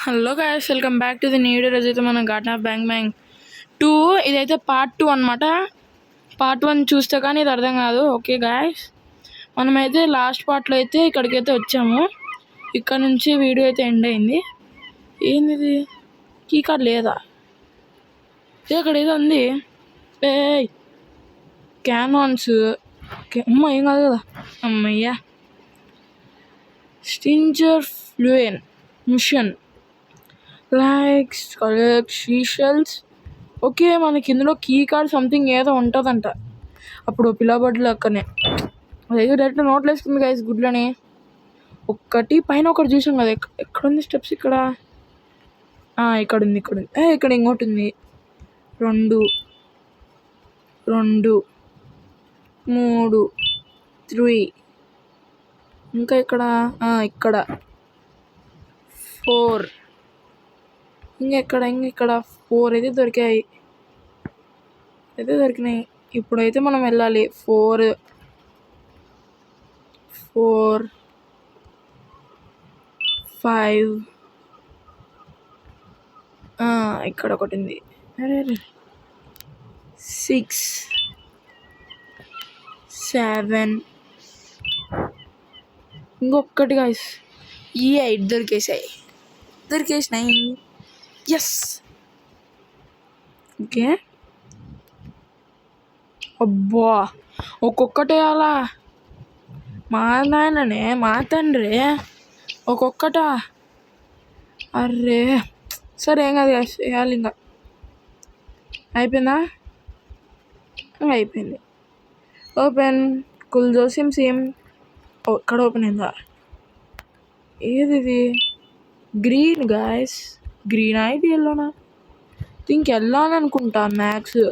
Hello guys, welcome back to the new video. రోజైతే మనం ఘటన బ్యాంగ్ బ్యాంగ్ 2 ఇదైతే పార్ట్ 2 అనమాట. పార్ట్ 1 చూస్తే కానీ ఇది అర్థం కాదు. ఓకే గాయస్, మనమైతే లాస్ట్ పార్ట్లో అయితే ఇక్కడికైతే వచ్చాము. ఇక్కడ నుంచి వీడియో అయితే ఎండ్ అయింది. ఏంది ఇది? కీ కార్డ్ లేదా? ఇక్కడ ఏదో ఉంది. ఏ క్యానాన్స్ అమ్మ, ఏం కాదు కదా. అమ్మయ్యా. స్టింజర్ ఫ్లూయన్ mission likes collect seashells. Okay, మనకి ఇందులో కీ కార్డ్ సంథింగ్ ఏదో ఉంటుందంట. అప్పుడు పిల్లబడ్లు అక్కనే అదైతే డైరెక్ట్ నోట్లు వేసుకుంది గైస్ గుడ్లని. ఒక్కటి పైన ఒకటి చూసాం కదా. ఎక్కడుంది స్టెప్స్? ఇక్కడ ఇక్కడ ఉంది. ఇక్కడ ఇంకోటి ఉంది. 2 3 3 ఇంకా ఇక్కడ 4 ఇంకెక్కడ 4 అయితే దొరికినాయి. ఇప్పుడైతే మనం వెళ్ళాలి. 4 5 ఇక్కడ ఒకటి ఉంది. 6 7 ఇంకొకటి గాయస్. ఈ 8 దొరికేసినాయి. ఎస్. ఓకే, అబ్బా, ఒక్కొక్కటే అలా. మా నాయననే, మా తండ్రి, ఒక్కొక్కట. అర్రే సరే, ఏం కాదు వేయాలి. ఇంకా అయిపోయిందా? అయిపోయింది. ఓపెన్ కుల్జో సిమ్. ఇక్కడ ఓపెన్ అయిందా? ఏది? Green guys. గ్రీన్ అయితే ఎల్లోనా? థింక్ ఎల్లో అని అనుకుంటా మ్యాక్స్.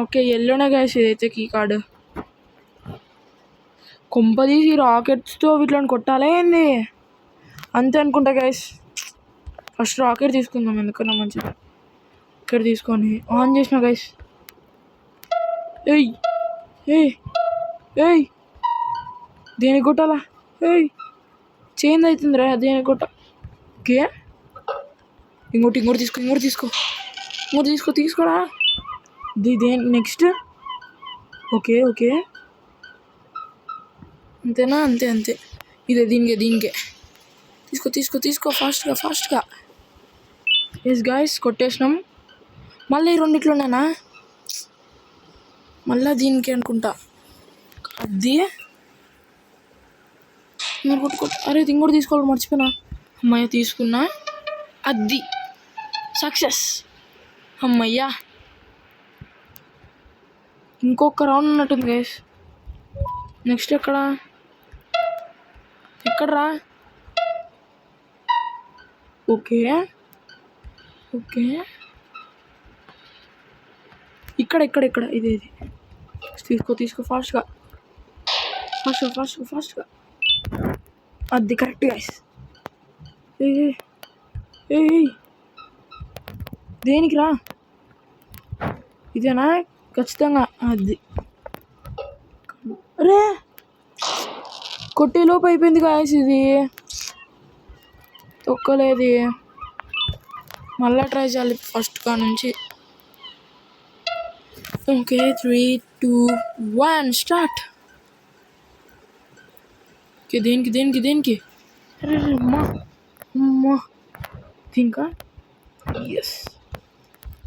ఓకే, ఎల్లోనే గాయస్. ఇదైతే కీ కార్డు. కొంపదీసి రాకెట్స్తో వీటిని కొట్టాలే ఏంది? అంతే అనుకుంటా గాయస్. ఫస్ట్ రాకెట్ తీసుకుందాం, ఎందుకన్నా మంచిది. ఇక్కడ తీసుకొని ఆన్ చేసిన గాయస్. ఏయ్ దేనికి కొట్టాలా? చేంజ్ అవుతుందిరా, దేనికి కొట్ట. ఓకే, ఇంకోటి తీసుకోరా. నెక్స్ట్. ఓకే అంతేనా? అంతే. ఇదే దీనికే తీసుకో ఫాస్ట్గా. ఎస్ గాయస్, కొట్టేసినాం. మళ్ళీ 2 మళ్ళీ దీనికి అనుకుంటా. అది అరే, ఇంకోటి తీసుకోవాలి, మర్చిపోయినా. అమ్మయ్య, తీసుకున్నా. అది సక్సెస్. అమ్మయ్యా. ఇంకొక రౌండ్ ఉన్నట్టుంది గైస్. నెక్స్ట్ ఎక్కడరా? ఓకే ఇక్కడ ఇది తీసుకో ఫాస్ట్గా. అది కరెక్ట్ గైస్. దేనికి రా? ఇదేనా? ఖచ్చితంగా అది. అరే, కొట్టేలోపు అయిపోయింది గాయస్. ఇది తొక్కలేదు. మళ్ళా ట్రై చేయాలి ఫస్ట్ కా నుంచి. Okay, 3 2 1 start. ఓకే, దేనికి? అరే అమ్మా ఇంకా.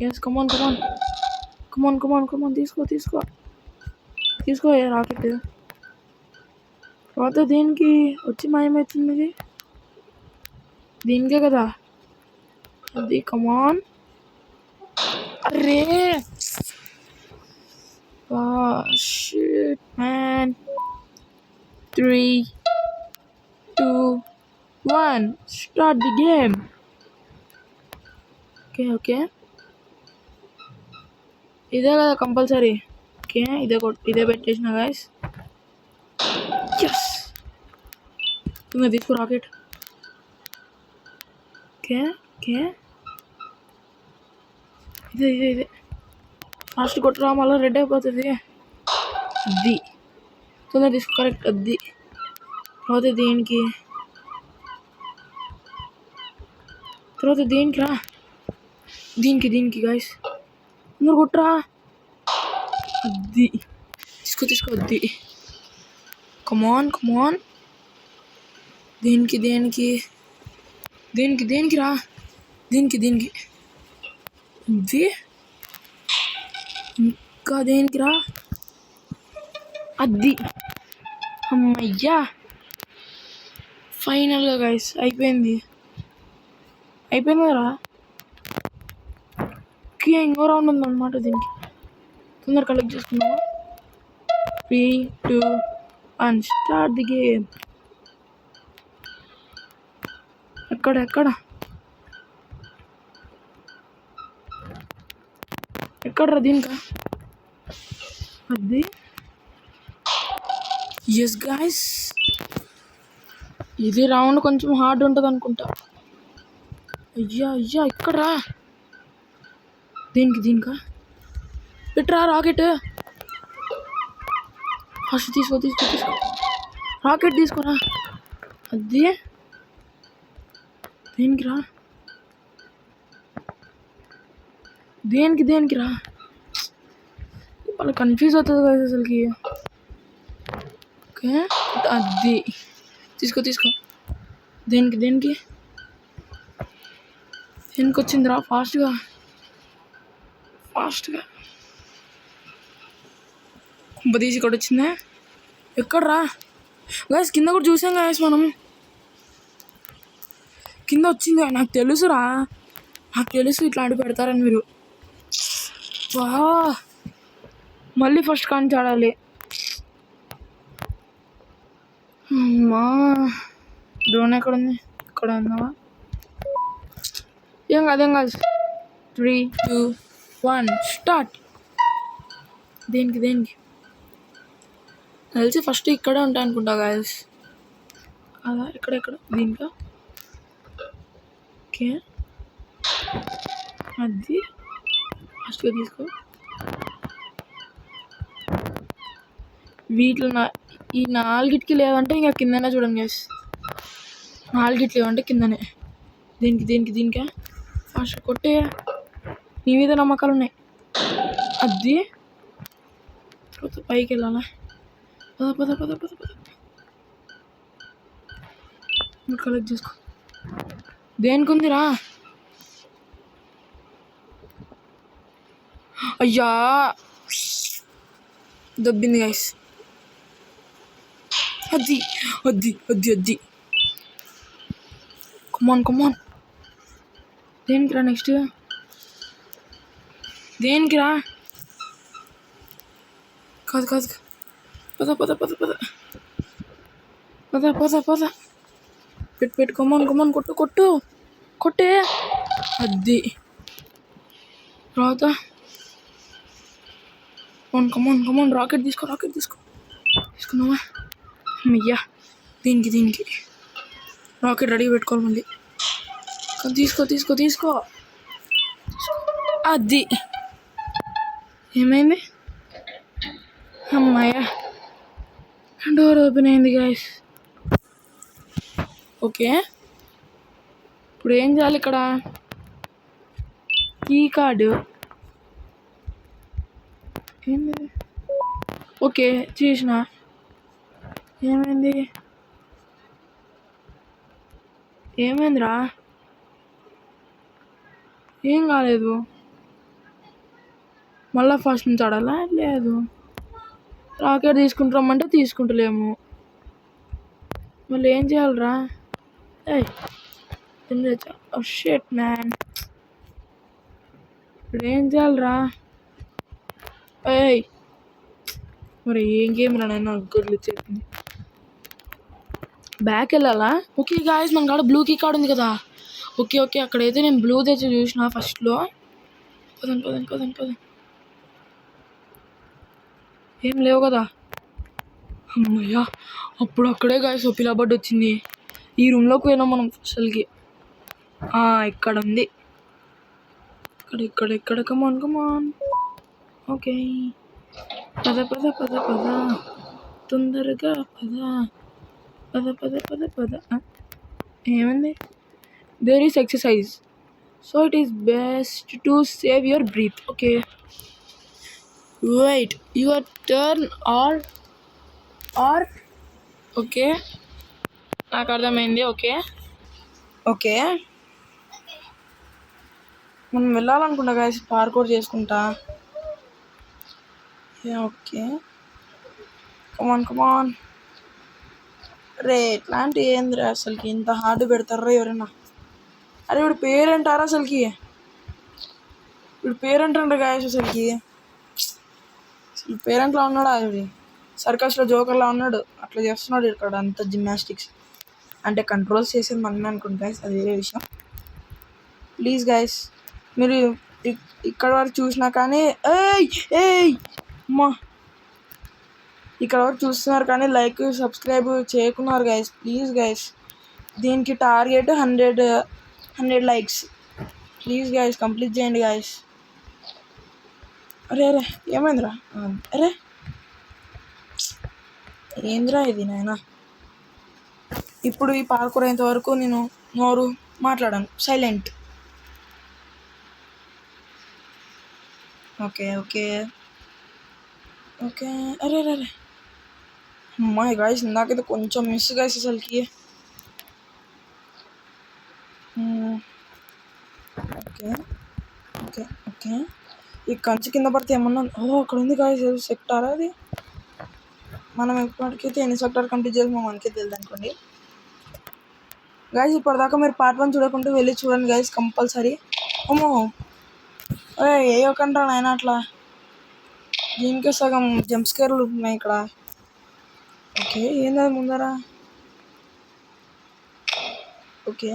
Yes come on. తీసుకో రాకెట్. తర్వాత దేనికి వచ్చి మాయమవుతుంది? ఇది దీనికే కదా. అది కమాన్. అరే shit man. 3 2 1 start the game. Okay ఇదే కదా కంపల్సరీ. ఓకే, ఇదే పెట్టేసిన గాయస్. ఎస్, ఇంకా తీసుకో రాకెట్. ఓకే ఇదే ఫాస్ట్ కొట్టరా, మళ్ళీ రెడ్ అయిపోతుంది. అది తొందర తీసుకో. కరెక్ట్. అది పోతే దేనికి? తర్వాత దేనికి రా, దీనికి గాయస్ అందరు కొట్టరా. అది తీసుకో అది. కమాన్ దేనికి రా, దీనికి ఇది ఇంకా దేనికి రా. అది అమ్మయ్యా, ఫైనల్గా గైస్ అయిపోయింది కదరా. ఓకే, ఇంకో రౌండ్ ఉందన్నమాట దీనికి. తొందర కలెక్ట్ చేసుకున్నావా. 3, 2, 1 స్టార్ట్ ది గేమ్. ఎక్కడరా దీనికా. అది ఎస్ గాయస్, ఇది రౌండ్ కొంచెం హార్డ్ ఉంటుంది అనుకుంటా. అయ్యా ఎక్కడరా. దీనికా పెట్టరా రాకెట్. ఫస్ట్ తీసుకో రాకెట్ తీసుకోరా. అది దేనికి రా, దేనికి రా. వాళ్ళ కన్ఫ్యూజ్ అవుతుంది కదా అసలుకి. ఓకే అది తీసుకో దేనికి వచ్చిందిరా. ఫాస్ట్గా కుంపదీసి ఇక్కడ వచ్చిందా. ఎక్కడరా గాయస్, కింద కూడా చూసాం గాయస్ మనం. కింద వచ్చింది, నాకు తెలుసురా, ఇట్లాంటి పెడతారని మీరు. వా, మళ్ళీ ఫస్ట్ కానించి ఆడాలి. అమ్మా, డ్రోన్ ఎక్కడుంది. ఇక్కడ ఉన్నావా. ఏం కాదు 3, 2, 1 స్టార్ట్. దేనికి తెలిసి ఫస్ట్ ఇక్కడే ఉంటాయి అనుకుంటా గాయస్. అలా ఇక్కడ దీనికా. ఓకే అది ఫస్ట్గా తీసుకో. వీటిలో ఈ 4కి లేవంటే ఇంకా కిందనే చూడండి గైస్. 4కి లేవంటే కిందనే. దీనికా ఫస్ట్ కొట్టే. నీ మీద నమ్మకాలు ఉన్నాయి. అది తర్వాత పైకి వెళ్ళాలా. పద కలెక్ట్ చేసుకో. దేనికి ఉందిరా. అయ్యా దొబ్బింది గైస్. అది కమాన్. దేనికిరా నెక్స్ట్. దేనికిరా. కాదు పద. పెట్టు కమాన్ కొట్టే. అది తర్వాత కమాన్ రాకెట్ తీసుకున్నావా. అయ్యా దీనికి రాకెట్ రెడీ పెట్టుకోవాలి మళ్ళీ. తీసుకో. అది ఏమైంది. అమ్మాయ్యా, డోర్ ఓపెన్ అయింది గాయస్. ఓకే, ఇప్పుడు ఏం చేయాలి ఇక్కడ. కీ కార్డు ఏంది. ఓకే చేసిన. ఏమైందిరా. ఏం కాలేదు. మళ్ళీ ఫస్ట్ నుంచి ఆడాలా. లేదు, రాకెట్ తీసుకుంటామంటే తీసుకుంటలేము. మళ్ళీ ఏం చేయాలిరా. షిట్ మ్యాన్, ఇప్పుడు ఏం చేయాలిరా. మరి ఏం గేమ్ రా నాకు గుర్తుచ్చేసింది. బ్యాక్ వెళ్ళాలా. ఓకే గాయస్, మన కాడ బ్లూ కీ కార్డ్ ఉంది కదా. ఓకే అక్కడైతే నేను బ్లూ తెచ్చి చూసిన ఫస్ట్లో. పదండి. ఏం లేవు కదా. అమ్మయ్యా, అప్పుడు అక్కడే గాయస్ పిల్ల బర్డ్ వచ్చింది. ఈ రూమ్లోకి పోయినాం మనం అసలుకి. ఇక్కడ ఉంది. ఇక్కడ కమాన్. ఓకే పద తొందరగా పద. ఏమండి. There is exercise. So it is best to save your breath. Okay, wait, your turn or okay, నాకు అర్థమైంది. ఓకే ఓకే, మనం వెళ్ళాలనుకుంటా గాయస్, పార్కౌట్ చేసుకుంటా. ఓకే, కమాన్. రే ఇట్లాంటి ఏందిరా అసలుకి, ఇంత హార్డ్ పెడతారా ఎవరైనా? అరే వీడు పేరేంటారా అసలుకి? వీడు పేరేంటంట గాయస్ అసలుకి? పేరెంట్లా ఉన్నాడు అది, సర్కస్లో జోకర్లా ఉన్నాడు, అట్లా చేస్తున్నాడు ఇక్కడ అంత జిమ్నాస్టిక్స్. అంటే కంట్రోల్స్ చేసేది మనమే అనుకోండి గాయస్, అది వేరే విషయం. ప్లీజ్ గాయస్, మీరు ఇక్కడ వరకు చూసినా కానీ అమ్మా, ఇక్కడ వరకు చూస్తున్నారు కానీ లైక్ సబ్స్క్రైబ్ చేయకున్నారు గాయస్. ప్లీజ్ గాయస్, దీనికి target 100 likes. Please guys complete చేయండి గాయస్. అరే ఏమైందిరా? అరే ఏందిరా ఇది నాయనా? ఇప్పుడు ఈ పార్కూర్ అయ్యేంత వరకు నేను నోరు మాట్లాడాను, సైలెంట్. ఓకే అరే అమ్మాయి గాయస్, ఇందాకైతే కొంచెం మిస్ గాయస్ అసలుకి. ఓకే, ఈ కంచి కింద పడితే ఏమన్నా అక్కడ ఉంది గాయస్, సెక్టారా అది? మనం ఎప్పటికైతే ఎన్ని సెక్టార్ కంప్లీట్ చేసామో మనకే తెలియదు అనుకోండి గాయస్. ఇప్పటిదాకా మీరు పార్ట్ 1 చూడకుంటే వెళ్ళి చూడండి గాయస్ కంపల్సరీ. అమ్మో ఏయకంటాను ఆయన అట్లా, దీనికే సగం జంప్ స్కేర్లు ఉన్నాయి ఇక్కడ. ఓకే, ఏంది ముందరా? ఓకే,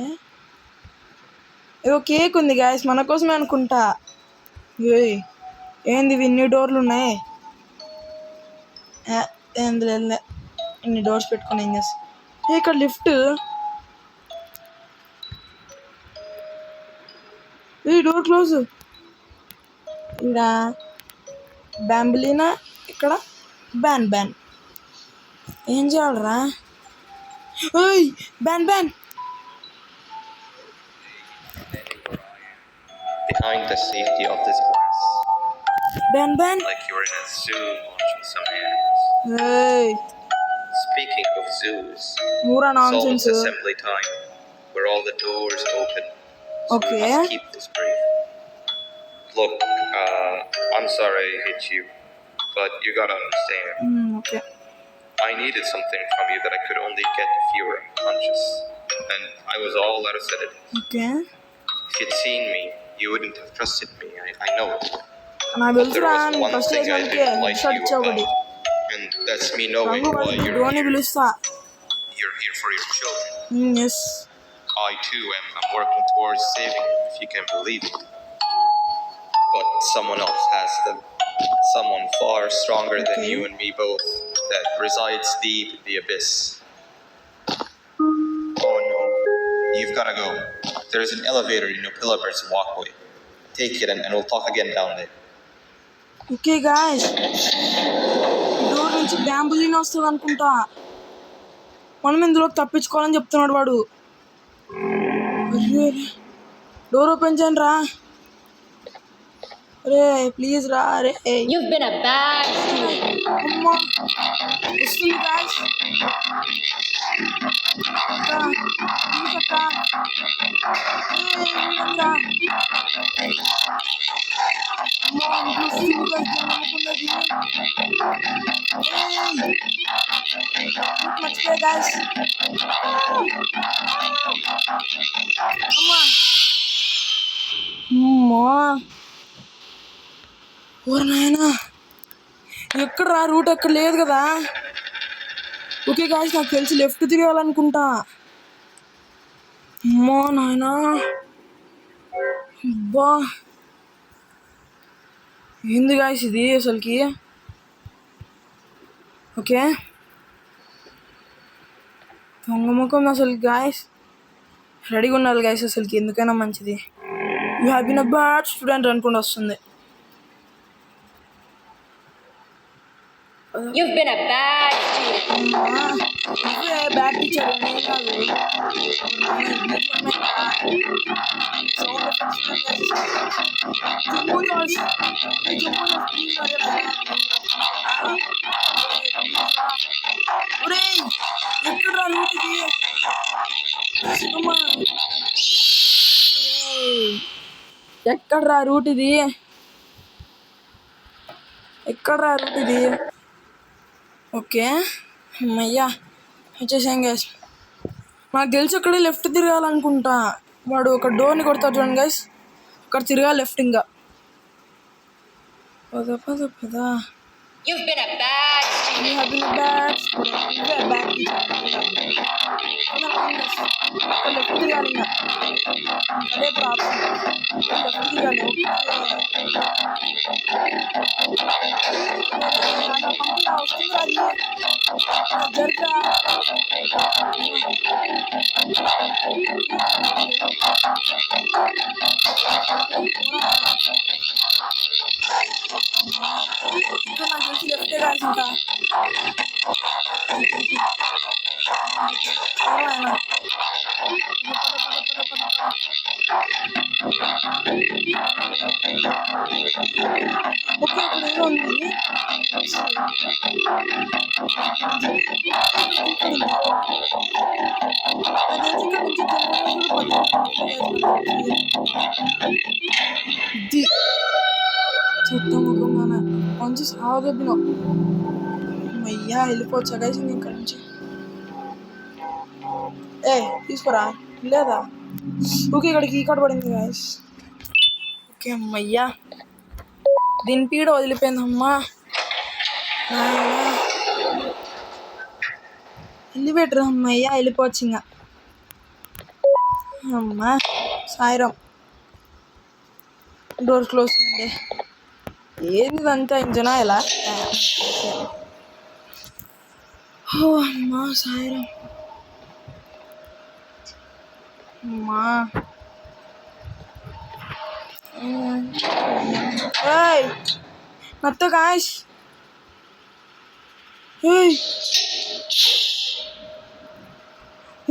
ఏదో కేక్ ఉంది గాయస్, మన కోసమే అనుకుంటా. ఏంది ఇన్ని డోర్లు ఉన్నాయి? ఏంది లేదు, ఇన్ని డోర్స్ పెట్టుకుని ఏం చేస్తా? ఇక్కడ లిఫ్ట్, ఈ డోర్ క్లోజ్. ఇక్కడ బ్యాంబులీనా, ఇక్కడ బ్యాన్. ఏం చేయాలరా? Ban behind the safety of this glass. Ban. Like you're in a zoo watching some animals. Speaking of zoos, Mura nonsense. It's almost assembly time, where all the doors open. So okay. We must keep this brief. Look, I'm sorry I hit you, but you gotta understand. Okay. I needed something from you that I could only get if you were unconscious, and I was all out of sedatives. Okay. If you'd seen me, you wouldn't have trusted me. I know it. But there was one thing I didn't like you about, and that's me knowing why you're here. You're here for your children. Yes. I too am working towards saving them, if you can believe it. But someone else has them. Someone far stronger than you and me both, that resides deep in the abyss. Oh no, you've gotta go. There's an elevator in your Pillaber's walkway. Take it and we'll talk again down there. Okay guys, door నుంచి బ్యాంబులిన్ వస్తుంది అనుకుంటా. మనం ఇందులోకి తప్పించుకోవాలని చెప్తున్నాడు వాడు. Door open చేయండి రా. అరే ప్లీజ్ రా. అరే You've been a bad student. అమ్మా వస్తుంది గాయ్స్. మర్చిపోయా గాయ్స్. అమ్మా ఓరి నాయనా, ఎక్కడ రా? రూట్ ఎక్కడ లేదు కదా. ఓకే గాయ్స్, నాకు తెలిసి లెఫ్ట్ తిరగాలనుకుంటా. అమ్మా నాయనా, అబ్బా ఏంది గాయ్స్ ఇది అసలుకి? ఓకే, దొంగముఖం అసలు గాయ్స్. రెడీగా ఉండాలి గాయ్స్ అసలుకి, ఎందుకైనా మంచిది. You have been a bad student అనుకుంటూ వస్తుంది. You've been a bad student. నువ్వే బ్యాగ్ టీచర్ నేను కాదు. ఎక్కడ్రా రూట్ ఇది? ఎక్కడ్రా రూట్ ఇది? ఎక్కడ్రా రూట్ ఇది? ఓకే అమ్మయ్యా వచ్చేసాం గైస్. నాకు తెలిసి అక్కడే లెఫ్ట్ తిరగాలనుకుంటా. వాడు ఒక డోర్ని కొడతాడు చూడండి గైస్, అక్కడ తిరగాలి లెఫ్ట్. ఇంకా పద పద పద. You've been a bad student. Left తిరగాలి. ఇంకా అదే ప్రాబ్లం, లెఫ్ట్ తిరగాలి. వస్తుంది అది జరుగా. ఇంకా నాకు తెలిసి లెఫ్టే కాదు. ఇంకా ఓకే ఇక్కడ ఏదో ఉంది. చెత్తముఖంగానే మంచి సాగదబ్బిన. అయ్యా వెళ్ళిపోవచ్చా గైస్ ఇక్కడ నుంచి? తీసుకోరా లేదా? ఓకే ఇక్కడికి ఈ కార్డు పడింది గైస్. ఓకే అమ్మయ్యా దీని పీడ వదిలిపోయిందమ్మా. ఎలివేటర్ అమ్మయ్యా వెళ్ళిపోవచ్చు. ఇంకా అమ్మా సాయిరాం. డోర్ క్లోజ్ అండి. ఏంటిదంతా ఇంజనా ఎలా? అమ్మా సాయిరాం. అమ్మా నత్త గాయస్.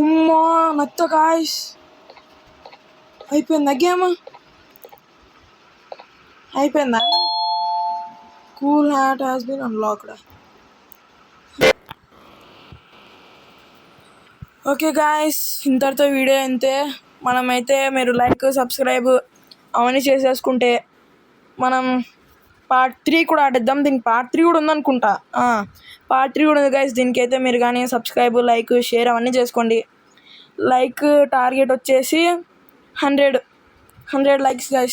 అమ్మా నత్త గాయస్. అయిపోయిందా గేమ్? అయిపోయిందా? Cool hat has been unlocked. Okay guys ఇంతటితో వీడియో అంతే. మనమైతే మీరు లైక్ సబ్స్క్రైబ్ అవన్నీ చేసేసుకుంటే మనం పార్ట్ 3 కూడా ఆడేద్దాం. దీనికి పార్ట్ 3 కూడా ఉందనుకుంటా. పార్ట్ 3 కూడా ఉంది గైస్. దీనికైతే మీరు కానీ సబ్స్క్రైబ్ లైక్ షేర్ అవన్నీ చేసుకోండి. లైక్ టార్గెట్ వచ్చేసి 100 లైక్స్ గైస్.